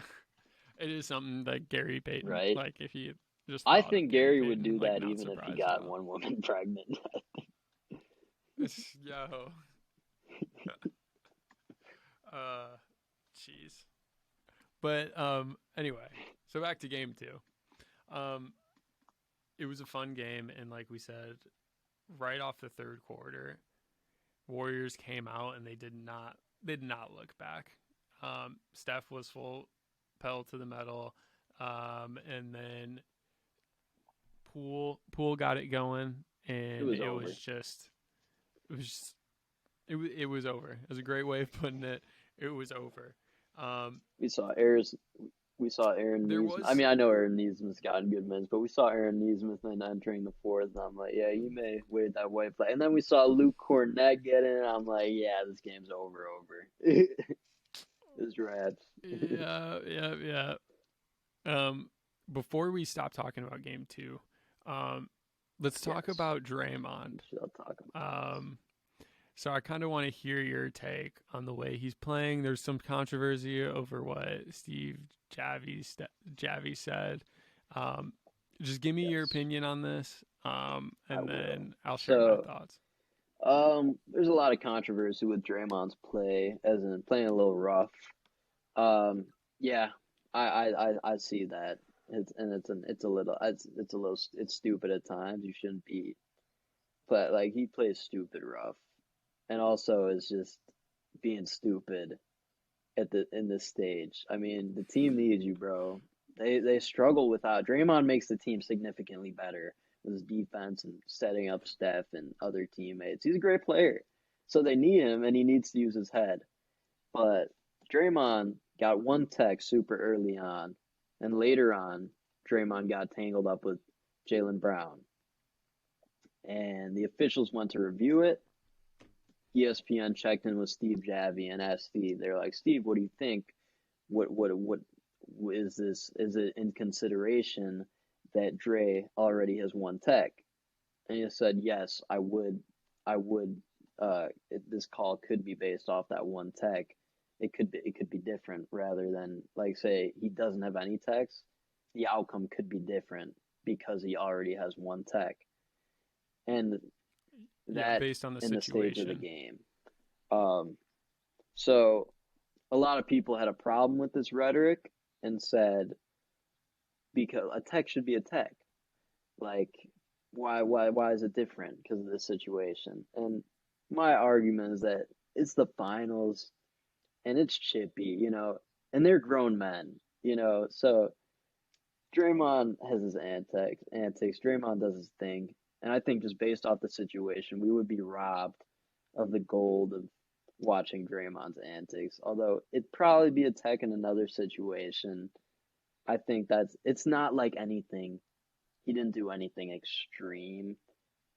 S2: It is something that Gary Payton,
S1: Right?
S2: like if you just
S1: I
S2: thought of
S1: think
S2: Gary
S1: Gary would
S2: Payton,
S1: do
S2: like
S1: that
S2: not
S1: even if he
S2: surprised
S1: got
S2: about.
S1: one woman pregnant.
S2: Yo. Uh, jeez. But anyway, so back to game two. Um, it was a fun game, and like we said, right off the third quarter, Warriors came out and they did not look back. Steph was full pedal to the metal, and then Poole got it going,
S1: It
S2: and
S1: was over.
S2: it was just, it was over. It was a great way of putting it. It was over. Um,
S1: We saw Ayers. We saw Aaron
S2: there
S1: Neesmith. I
S2: was
S1: mean, I know Aaron Neesmith's gotten good minutes, but we saw Aaron Neesmith then entering the fourth, and I'm like, yeah, you may wait that white flag. And then we saw Luke Cornett get in, and I'm like, yeah, this game's over. It's wraps.
S2: yeah, yeah, yeah. Um, before we stop talking about game two, um, let's talk
S1: Yes,
S2: about
S1: we
S2: Draymond.
S1: shall talk about.
S2: Um, so I kind of want to hear your take on the way he's playing. There's some controversy over what Steve Javi said. Um, just give me your
S1: Yes,
S2: opinion on this,
S1: I
S2: and
S1: will.
S2: then I'll share my
S1: So,
S2: thoughts.
S1: there's a lot of controversy with Draymond's play, as in playing a little rough. Um, yeah, I see that. It's stupid at times. You shouldn't be, but like he plays stupid rough, and also is just being stupid in this stage. I mean, the team needs you, bro. They struggle without Draymond makes the team significantly better with his defense and setting up Steph and other teammates. He's a great player. So they need him and he needs to use his head. But Draymond got one tech super early on, and later on, Draymond got tangled up with Jaylen Brown. And the officials went to review it. ESPN checked in with Steve Javi and asked Steve. They're like, Steve, what do you think? What is this? Is it in consideration that Dre already has one tech? And he said, yes, I would. This call could be based off that one tech. It could be different rather than like say he doesn't have any techs. The outcome could be different because he already has one tech, and
S2: Yeah,
S1: that
S2: based on the
S1: in the stage of the
S2: situation.
S1: game. Um, so a lot of people had a problem with this rhetoric and said because a tech should be a tech. Like why is it different because of this situation? And my argument is that it's the finals and it's chippy, and they're grown men, so Draymond has his antics. Draymond does his thing, and I think just based off the situation, we would be robbed of the gold of watching Draymond's antics. Although it'd probably be a tech in another situation. I think it's not like anything. He didn't do anything extreme.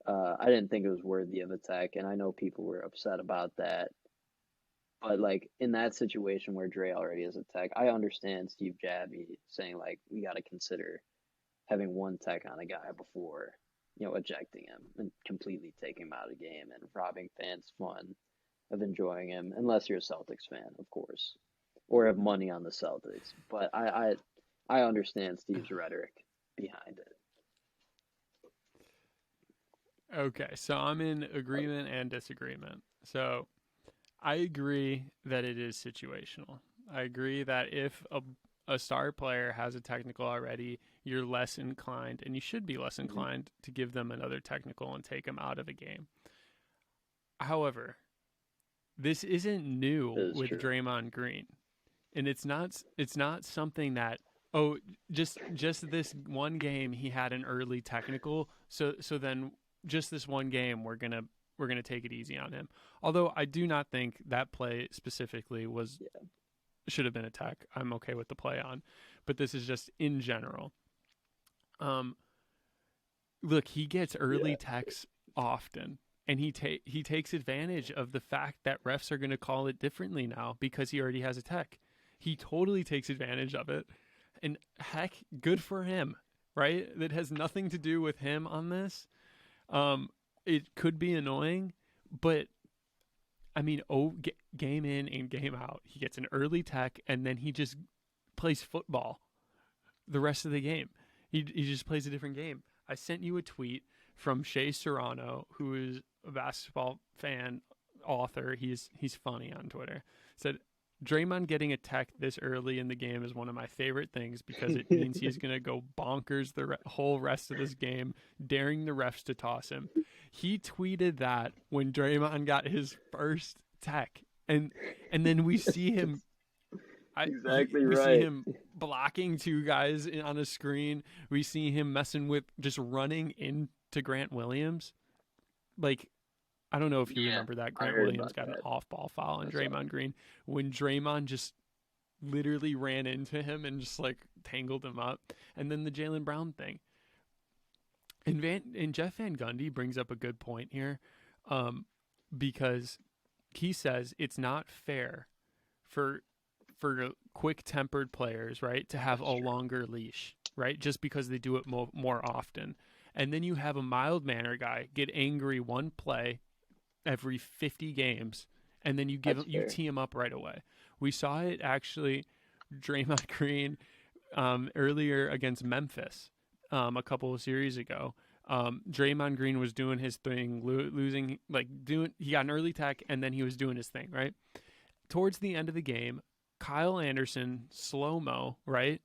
S1: I didn't think it was worthy of a tech, and I know people were upset about that. But like in that situation where Dre already is a tech, I understand Steve Javi saying like we got to consider having one tech on a guy before ejecting him and completely taking him out of the game and robbing fans fun of enjoying him, unless you're a Celtics fan, of course, or have money on the Celtics. But I understand Steve's rhetoric behind it.
S2: Okay, so I'm in agreement and disagreement. So I agree that it is situational. I agree that if a star player has a technical already, you're less inclined, and you should be less
S1: Mm-hmm.
S2: inclined to give them another technical and take them out of a game. However, this isn't
S1: It
S2: new
S1: is
S2: with
S1: true.
S2: Draymond Green, and it's not something that oh just this one game he had an early technical, so then just this one game we're gonna take it easy on him. Although I do not think that play specifically was
S1: Yeah.
S2: should have been a tech. I'm okay with the play on, but this is just in general. Um, look, he gets early
S1: Yeah.
S2: techs often, and he takes advantage of the fact that refs are going to call it differently now because he already has a tech. He totally takes advantage of it, and heck, good for him. right? That has nothing to do with him on this. It could be annoying, but I mean, game in and game out, he gets an early tech, and then he just plays football the rest of the game. He just plays a different game. I sent you a tweet from Shea Serrano, who is a basketball fan, author. He's funny on Twitter. Said Draymond getting a tech this early in the game is one of my favorite things because it means he's going to go bonkers the whole rest of this game, daring the refs to toss him. He tweeted that when Draymond got his first tech, and then we see him. We see him blocking two guys on a screen. We see him messing with just running into Grant Williams. Like, I don't know if you remember that. Grant Williams got an off-ball foul on Draymond Green when Draymond just literally ran into him and just like tangled him up. And then the Jaylen Brown thing. And Jeff Van Gundy brings up a good point here, because he says it's not fair for quick-tempered players, right, to have a longer leash, right, just because they do it more often. And then you have a mild-mannered guy get angry one play every 50 games, and then you tee him up right away. We saw it actually, Draymond Green, earlier against Memphis, a couple of series ago. Draymond Green was doing his thing, he got an early tech, and then he was doing his thing, right? Towards the end of the game, Kyle Anderson, slow-mo, right,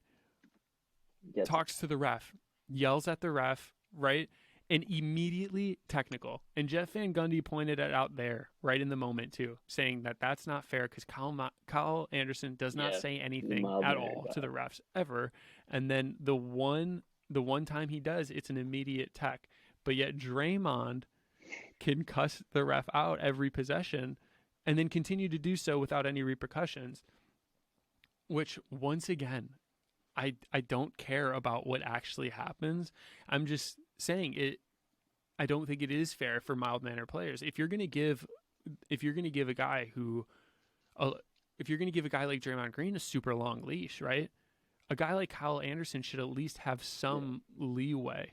S2: talks to the ref, yells at the ref, right, and immediately technical. And Jeff Van Gundy pointed it out there right in the moment, too, saying that that's not fair because Kyle Anderson does not say anything at all to the refs ever. And then the one time he does, it's an immediate tech. But yet Draymond can cuss the ref out every possession and then continue to do so without any repercussions. Which, once again, I don't care about what actually happens. I'm just saying it. I don't think it is fair for mild-mannered players. If you're going to give a guy like Draymond Green a super long leash, right? A guy like Kyle Anderson should at least have some leeway.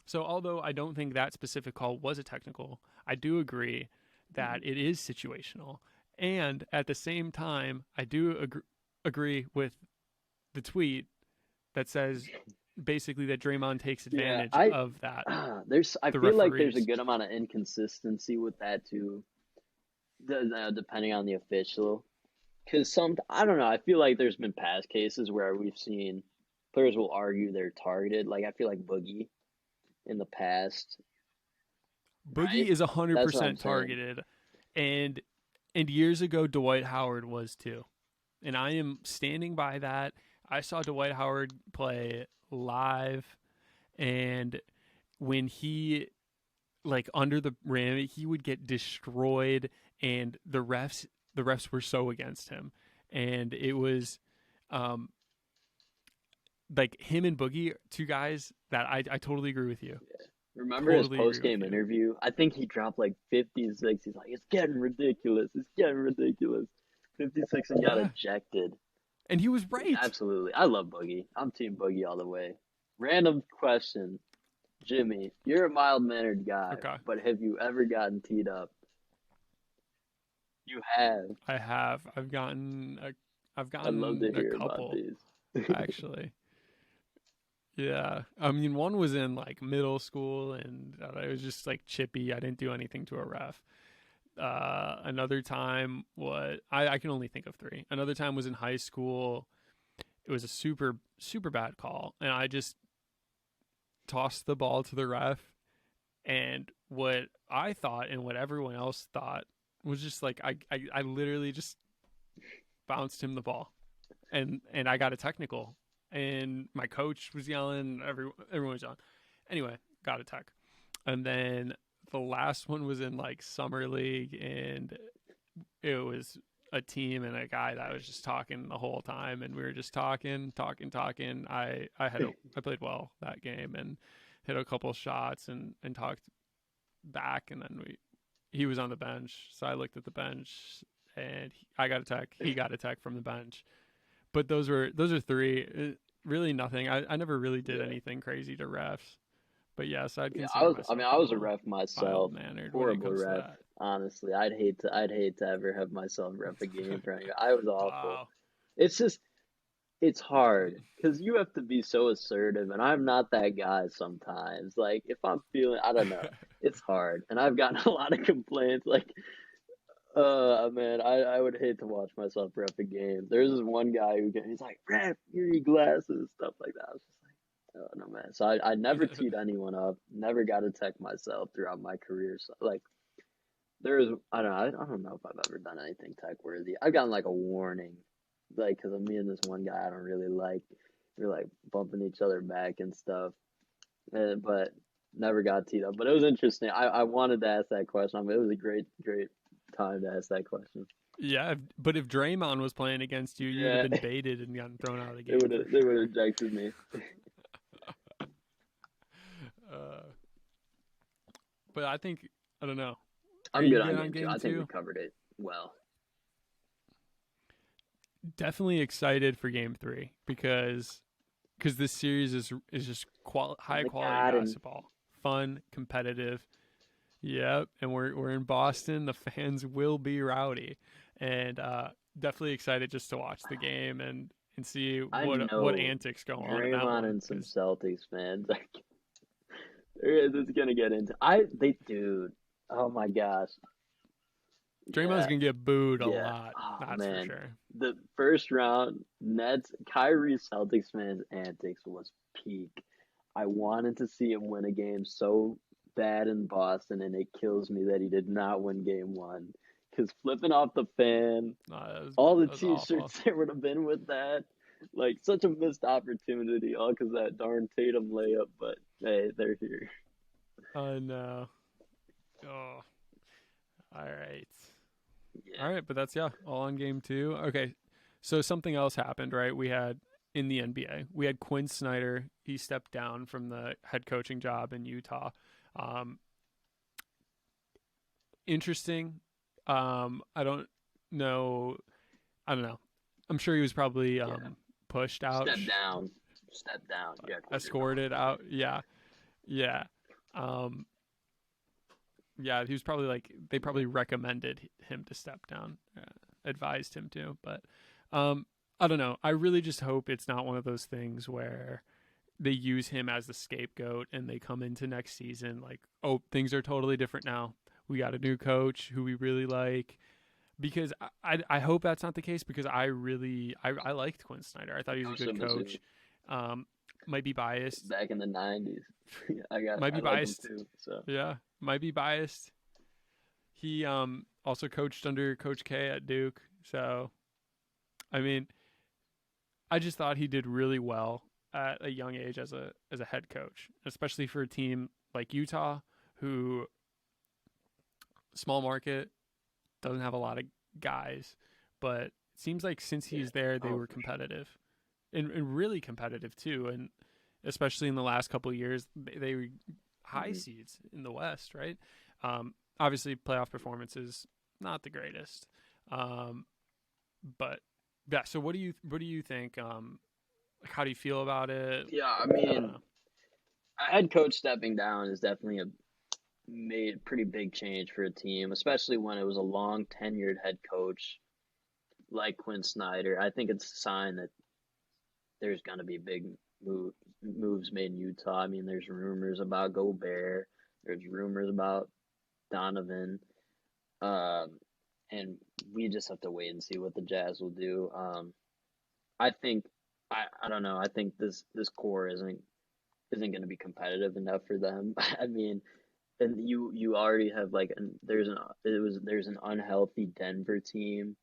S2: So, although I don't think that specific call was a technical, I do agree that it is situational. And at the same time, I do agree with the tweet that says basically that Draymond takes advantage of that.
S1: I feel like there's a good amount of inconsistency with that too, depending on the official. Because I don't know, I feel like there's been past cases where we've seen players will argue they're targeted. Like I feel like Boogie in the past.
S2: Boogie is 100% targeted, and years ago Dwight Howard was too. And I am standing by that. I saw Dwight Howard play live, and when he, like, under the rim, he would get destroyed, and the refs were so against him. And it was like him and Boogie, two guys that I totally agree with you.
S1: Yeah. Remember his post-game interview? I think he dropped like 56. He's like, it's getting ridiculous. 56 and got ejected.
S2: And he was right.
S1: Absolutely. I love Boogie. I'm Team Boogie all the way. Random question. Jimmy, you're a mild-mannered guy, but have you ever gotten teed up? You have.
S2: I have. I've gotten
S1: I'd love to hear
S2: couple,
S1: about these.
S2: actually. Yeah. I mean, one was in like middle school, and it was just like chippy. I didn't do anything to a ref. Another time I can only think of three. Another time was in high school. It was a super, super bad call, and I just tossed the ball to the ref, and what I thought and what everyone else thought was just like I literally just bounced him the ball, and I got a technical, and my coach was yelling, everyone was yelling. Anyway, got a tech. And then the last one was in like summer league, and it was a team and a guy that was just talking the whole time, and we were just talking. I played well that game and hit a couple shots and talked back, and then he was on the bench, so I looked at the bench, and I got a tech. He got a tech from the bench. But those are three. really nothing. I never really did
S1: Yeah.
S2: anything crazy to refs. But yes, I'd
S1: Yeah,
S2: consider
S1: I mean,
S2: myself a
S1: I was a
S2: little
S1: ref myself,
S2: mild mannered when it
S1: horrible
S2: comes to
S1: ref.
S2: that.
S1: Honestly, I'd hate to ever have myself ref a game for anyone. I was awful.
S2: Wow.
S1: It's just, it's hard because you have to be so assertive, and I'm not that guy sometimes. Like, if I'm feeling, I don't know, it's hard, and I've gotten a lot of complaints. Like, man, I would hate to watch myself ref a game. There's this one guy he's like, ref, give me glasses, stuff like that. I was just like, oh no, man. So I never teed anyone up, never got a tech myself throughout my career. So like, I don't know if I've ever done anything tech worthy. I've gotten like a warning, like, because of me and this one guy I don't really like. We're like bumping each other back and stuff, but never got teed up. But it was interesting. I wanted to ask that question. I mean, it was a great time to ask that question.
S2: Yeah, but if Draymond was playing against you, you would have
S1: Yeah,
S2: been baited and gotten thrown out of the
S1: they
S2: game for
S1: they would
S2: sure.
S1: have ejected me.
S2: Uh, but I think I don't know. Are
S1: I'm
S2: you
S1: good
S2: good
S1: on
S2: on
S1: game two.
S2: game
S1: I think we
S2: two?
S1: covered it well.
S2: Definitely excited for game three because this series is just
S1: In
S2: high
S1: the
S2: quality
S1: garden.
S2: basketball, fun, competitive. Yep, and we're in Boston. The fans will be rowdy, and definitely excited just to watch the game and see
S1: I
S2: what
S1: know
S2: antics go on in that
S1: Draymond
S2: one
S1: and some
S2: because
S1: Celtics fans. Like, it's gonna get into. Dude. Oh my gosh.
S2: Draymond's
S1: Yeah,
S2: gonna get booed a
S1: yeah.
S2: lot.
S1: Oh
S2: That's for
S1: man,
S2: sure.
S1: the first round Nets Kyrie Celtics fans antics was peak. I wanted to see him win a game so bad in Boston, and it kills me that he did not win game one. Because flipping off the fan, all the
S2: That was awful.
S1: T-shirts there would have been with that. Like, such a missed opportunity, all because that darn Tatum layup. But hey, they're here.
S2: Oh no. Oh, all right. All
S1: Yeah,
S2: right, but that's all on game two. Okay, so something else happened, right? We had in the NBA, we had Quinn Snyder. He stepped down from the head coaching job in Utah. Um, interesting. I don't know. I don't know. I'm sure he was probably
S1: yeah.
S2: pushed out,
S1: Step down, step down. Yeah, when you're gone.
S2: escorted out. Yeah, yeah. Um, yeah, he was probably like they probably recommended him to step down, advised him to, but I don't know. I really just hope it's not one of those things where they use him as the scapegoat and they come into next season like, oh, things are totally different now. We got a new coach who we really like. Because I hope that's not the case because I liked Quinn Snyder. I thought he was a
S1: Also,
S2: good
S1: Mizzou
S2: coach. Might be biased.
S1: back in the '90s.
S2: Might
S1: I
S2: be
S1: like him
S2: biased.
S1: too. So
S2: Yeah, might be biased. He also coached under Coach K at Duke. So, I mean, I just thought he did really well at a young age as a head coach, especially for a team like Utah, who small market doesn't have a lot of guys, but it seems like since
S1: yeah,
S2: he's there, they
S1: oh
S2: were
S1: for sure.
S2: competitive and really competitive too. And especially in the last couple of years, they were high
S1: Hmm.
S2: seeds in the West, right? Obviously, playoff performances not the greatest, um, but yeah. So what do you think? Like, how do you feel about it?
S1: Yeah, I
S2: I don't
S1: mean,
S2: know.
S1: a head coach stepping down is definitely a made pretty big change for a team, especially when it was a long tenured head coach like Quinn Snyder. I think it's a sign that there's going to be big move, moves made in Utah. I mean, there's rumors about Gobert, there's rumors about Donovan, um, and we just have to wait and see what the Jazz will do. I think I don't know. I think this core isn't going to be competitive enough for them. I mean, and you already have like there's an unhealthy Denver team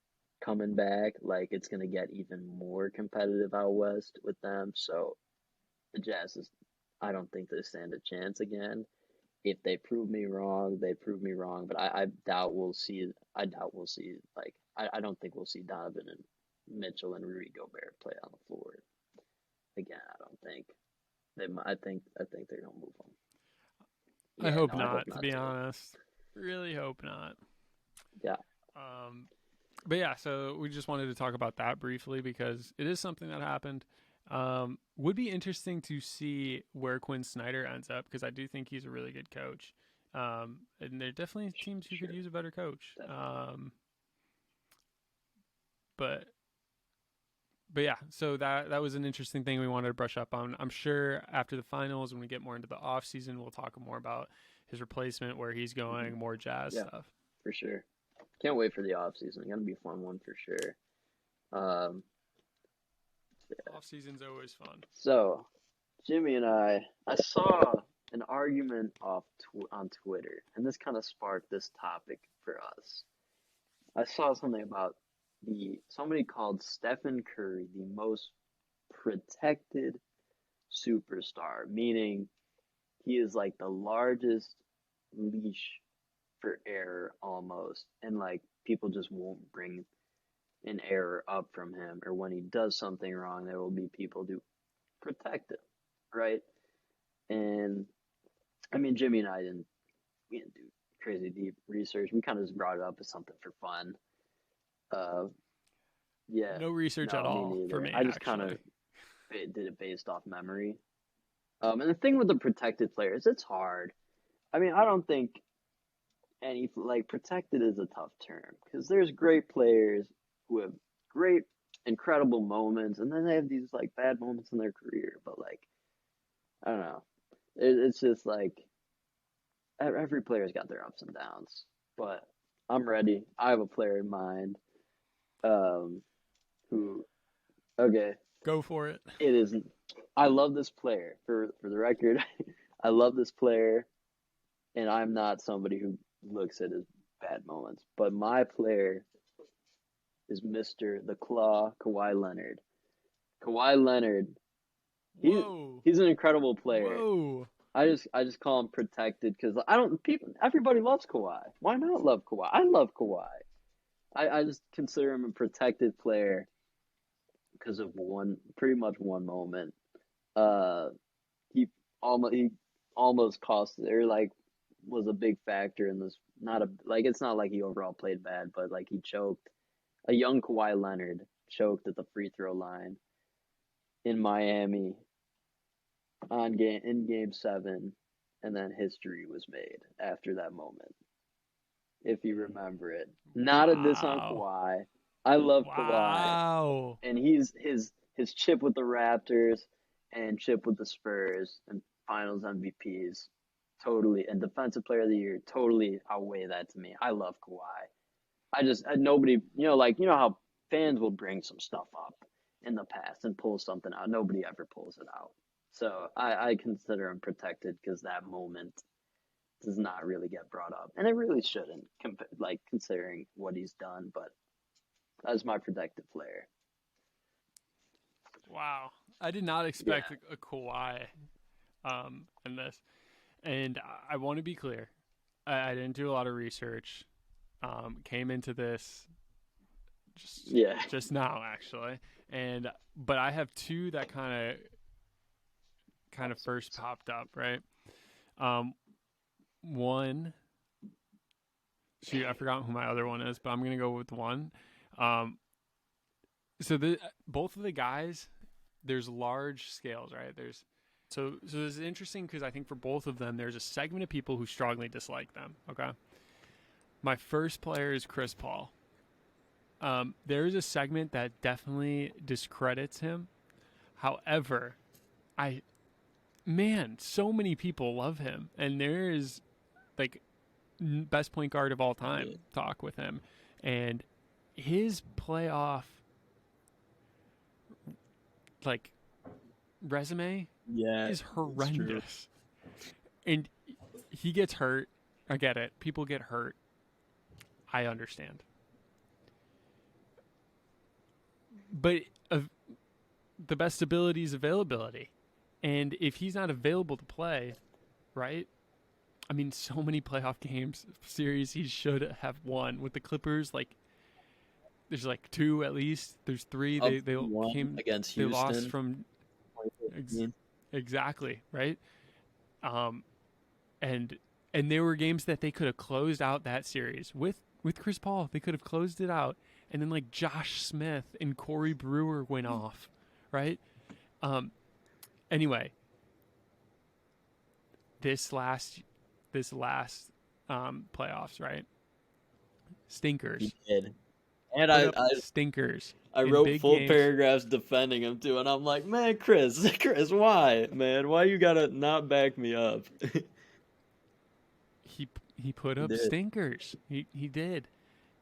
S1: coming back. Like, it's gonna get even more competitive out west with them. So the Jazz is, I don't think they stand a chance again. If they prove me wrong, they prove me wrong. But I doubt we'll see. I doubt we'll see. Like, I don't think we'll see Donovan and Mitchell and Rudy Gobert play on the floor again. I don't think they. I think they're gonna move them.
S2: I
S1: Yeah,
S2: hope
S1: no, I hope
S2: not. To
S1: not
S2: be
S1: too.
S2: honest, really hope not.
S1: Yeah.
S2: Um, but yeah, so we just wanted to talk about that briefly because it is something that happened. Would be interesting to see where Quinn Snyder ends up because I do think he's a really good coach. And there are definitely teams who could use a better coach. But yeah, so that was an interesting thing we wanted to brush up on. I'm sure after the finals, when we get more into the off season, we'll talk more about his replacement, where he's going, more Jazz stuff.
S1: For sure. Can't wait for the off season. Gonna be a fun one for sure.
S2: Off season's always fun.
S1: So, Jimmy and I saw an argument on Twitter, and this kind of sparked this topic for us. I saw something about somebody called Stephen Curry the most protected superstar, meaning he is like the largest leash for error almost, and like people just won't bring an error up from him, or when he does something wrong, there will be people to protect him, right? And I mean, Jimmy and I we didn't do crazy deep research. We kind of just brought it up as something for fun. Yeah.
S2: No research at all for me.
S1: I just kind of did it based off memory. And the thing with the protected players, it's hard. I mean, I don't think protected is a tough term because there's great players who have great, incredible moments, and then they have these like bad moments in their career. But like, I don't know. It's just like every player's got their ups and downs. But I'm ready. I have a player in mind. Okay.
S2: Go for it.
S1: It isn't. I love this player. For the record, I love this player, and I'm not somebody who looks at his bad moments. But my player is Mr. The Claw, Kawhi Leonard. Kawhi Leonard. He's an incredible player.
S2: Whoa.
S1: I just call him protected because everybody loves Kawhi. Why not love Kawhi? I love Kawhi. I just consider him a protected player because of pretty much one moment. He almost cost it, or like was a big factor in this. It's not like he overall played bad, but like he choked. A young Kawhi Leonard choked at the free throw line in Miami in Game 7, and then history was made after that moment. If you remember it. Not a diss on Kawhi. I love Kawhi. And his chip with the Raptors and chip with the Spurs and Finals MVPs totally, and Defensive Player of the Year totally outweigh that to me. I love Kawhi. Nobody, how fans will bring some stuff up in the past and pull something out. Nobody ever pulls it out. So I consider him protected because that moment does not really get brought up. And it really shouldn't, considering what he's done. But that's my protected player.
S2: Wow. I did not expect a Kawhi in this. And I want to be clear. I didn't do a lot of research. Came into this just now, actually. But I have two that kind of first popped up, right? One, shoot, I forgot who my other one is, but I'm gonna go with one. So both of the guys, there's large scales, right? So this is interesting because I think for both of them, there's a segment of people who strongly dislike them. Okay, my first player is Chris Paul. There is a segment that definitely discredits him. However, so many people love him, and there is like best point guard of all time talk with him, and his playoff resume is horrendous. And he gets hurt. I get it. People get hurt. I understand. But the best ability is availability. And if he's not available to play, right? I mean, so many playoff series he should have won. With the Clippers, there's 2 at least. There's 3. They came
S3: against
S2: Houston. They
S3: Houston.
S2: lost from exactly, right? And there were games that they could have closed out that series with Chris Paul. They could have closed it out, and then Josh Smith and Corey Brewer went off, right? Um. Anyway, this last playoffs, right?
S1: He
S2: Stinkers.
S1: did. And
S2: Put
S1: I,
S2: up
S1: I
S2: stinkers
S1: I
S2: in
S1: wrote
S2: big
S1: full
S2: games.
S1: paragraphs defending him too, and I'm like, man, Chris, Chris, why, man, why you gotta not back me up?
S2: He put
S1: He
S2: up
S1: did.
S2: stinkers. He did.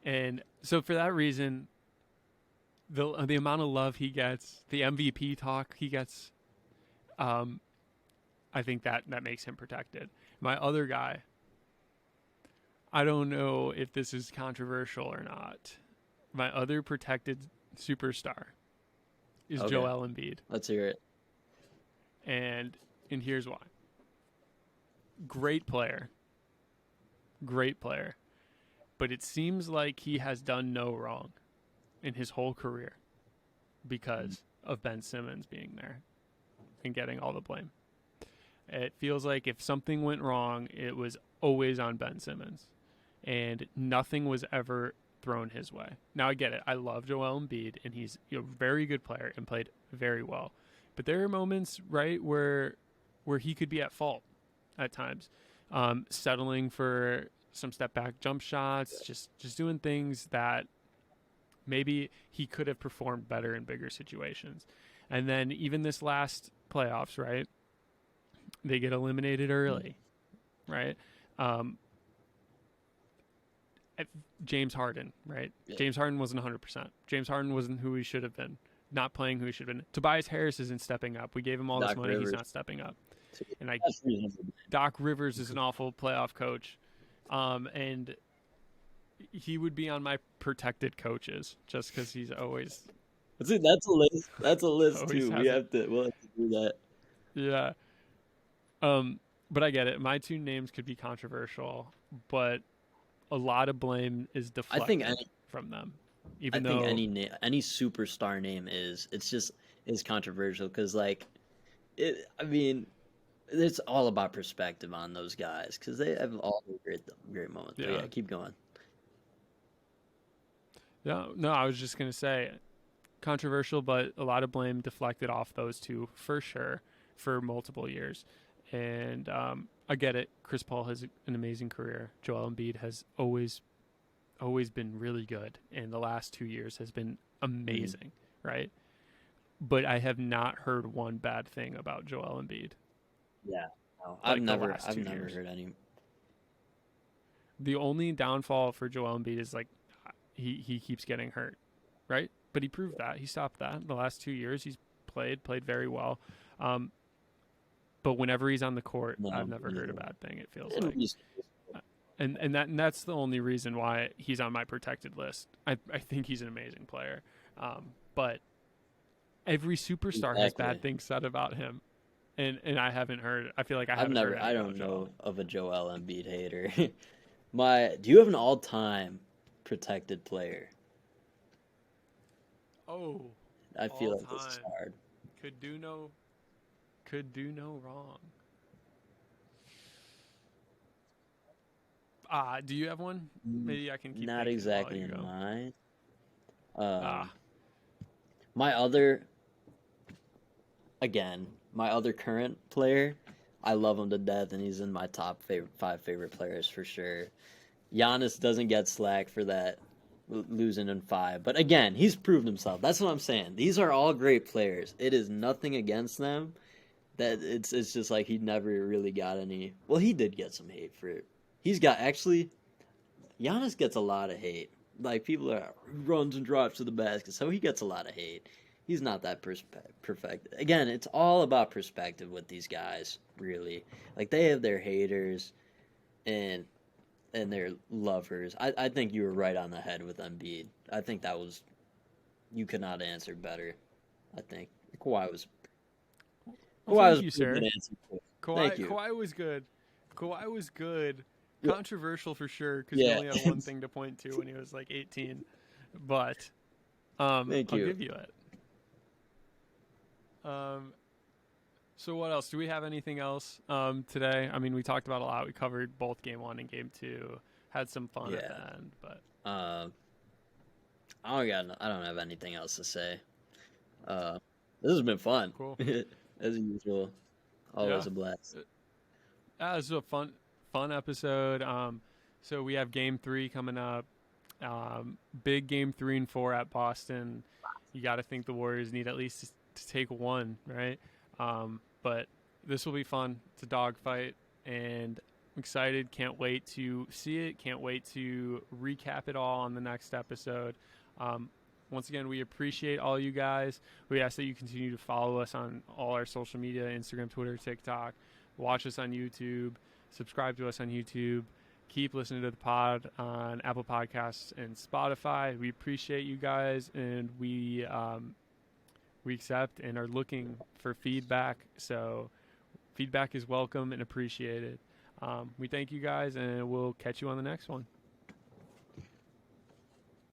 S2: And so for that reason, the amount of love he gets, the MVP talk he gets, um, I think that makes him protected. My other guy, I don't know if this is controversial or not. My other protected superstar is
S1: Okay,
S2: Joel Embiid,
S1: let's hear it.
S2: and here's why. Great player, great player, but it seems like he has done no wrong in his whole career because of Ben Simmons being there and getting all the blame. It feels like if something went wrong, it was always on Ben Simmons, and nothing was ever thrown his way. Now I get it. I love Joel Embiid, and he's a very good player and played very well. But there are moments, right, where he could be at fault at times, settling for some step back jump shots, just doing things that maybe he could have performed better in bigger situations. And then even this last playoffs, right? They get eliminated early, right? Um, James Harden, right?
S1: Yeah.
S2: James Harden wasn't 100%. James Harden wasn't who he should have been. Not playing who he should have been. Tobias Harris isn't stepping up. We gave him all this
S1: Doc
S2: money. He's
S1: Rivers.
S2: not stepping up. And
S1: That's reasonable.
S2: Doc Rivers is an awful playoff coach, and he would be on my protected coaches just because he's always
S1: See, that's a list. That's a list
S2: always
S1: too.
S2: has it.
S1: We'll have to do that.
S2: Yeah. But I get it. My two names could be controversial, but a lot of blame is
S1: I think
S2: deflected from them.
S1: I
S2: Even
S1: think
S2: though
S1: any superstar name is controversial because like it. I mean, it's all about perspective on those guys because they have all great moments. But
S2: yeah.
S1: yeah, keep going.
S2: Yeah, no, I was just gonna say controversial, but a lot of blame deflected off those two for sure for multiple years. And I get it. Chris Paul has an amazing career. Joel Embiid has always been really good, and the last 2 years has been amazing, right? But I have not heard one bad thing about Joel Embiid.
S1: Yeah, no,
S2: Like the last
S1: I've
S2: 2
S1: never
S2: years.
S1: heard any.
S2: The only downfall for Joel Embiid is like he keeps getting hurt, right? But he proved that. He stopped that. The last 2 years he's played very well. But whenever he's on the court,
S1: No,
S2: I've never heard a
S1: neither.
S2: bad thing, it feels
S1: It'll
S2: like.
S1: be-
S2: And that's the only reason why he's on my protected list. I think he's an amazing player. But every superstar has
S1: Exactly.
S2: bad things said about him. And I haven't heard. I feel like I haven't
S1: never.
S2: heard any
S1: I
S2: about
S1: don't
S2: Joel.
S1: know of a Joel Embiid hater. Do you have an all-time protected player?
S2: Oh,
S1: I feel like this is
S2: all-time.
S1: hard.
S2: Could do no wrong. Do you have one? Maybe I can keep
S1: Not
S2: thinking
S1: exactly
S2: while you
S1: in
S2: go.
S1: mind.
S2: Ah,
S1: My other current player, I love him to death, and he's in my top 5 favorite players for sure. Giannis doesn't get slack for that, losing in 5. But again, he's proved himself. That's what I'm saying. These are all great players. It is nothing against them. That it's just like he never really got any. Well, he did get some hate for it. Giannis gets a lot of hate. Like people are runs and drops to the basket, so he gets a lot of hate. He's not that perfect. Again, it's all about perspective with these guys. Really, like they have their haters and their lovers. I think you were right on the head with Embiid. I think that was you could not answer better. I think Kawhi was
S2: well,
S1: Kawhi
S2: thank
S1: was
S2: you,
S1: a pretty good
S2: sir.
S1: answer. Thank you.
S2: Kawhi was good. Kawhi was good.
S1: Yeah.
S2: Controversial for sure because he
S1: Yeah.
S2: only had one thing to point to when he was like 18. But
S1: Thank
S2: I'll
S1: you.
S2: give you it. So what else? Do we have anything else today? I mean, we talked about a lot. We covered both game 1 and game 2. Had some fun at the end, but
S1: I don't have anything else to say. This has been fun.
S2: Cool.
S1: As usual.
S2: Yeah.
S1: Always a blast.
S2: This is a fun episode. So we have game 3 coming up. Big game 3 and 4 at Boston. You got to think the Warriors need at least to take one, right? But this will be fun. It's a dogfight, and I'm excited. Can't wait to see it. Can't wait to recap it all on the next episode. Once again, we appreciate all you guys. We ask that you continue to follow us on all our social media, Instagram, Twitter, TikTok. Watch us on YouTube. Subscribe to us on YouTube. Keep listening to the pod on Apple Podcasts and Spotify. We appreciate you guys, and we accept and are looking for feedback. So feedback is welcome and appreciated. We thank you guys, and we'll catch you on the next one.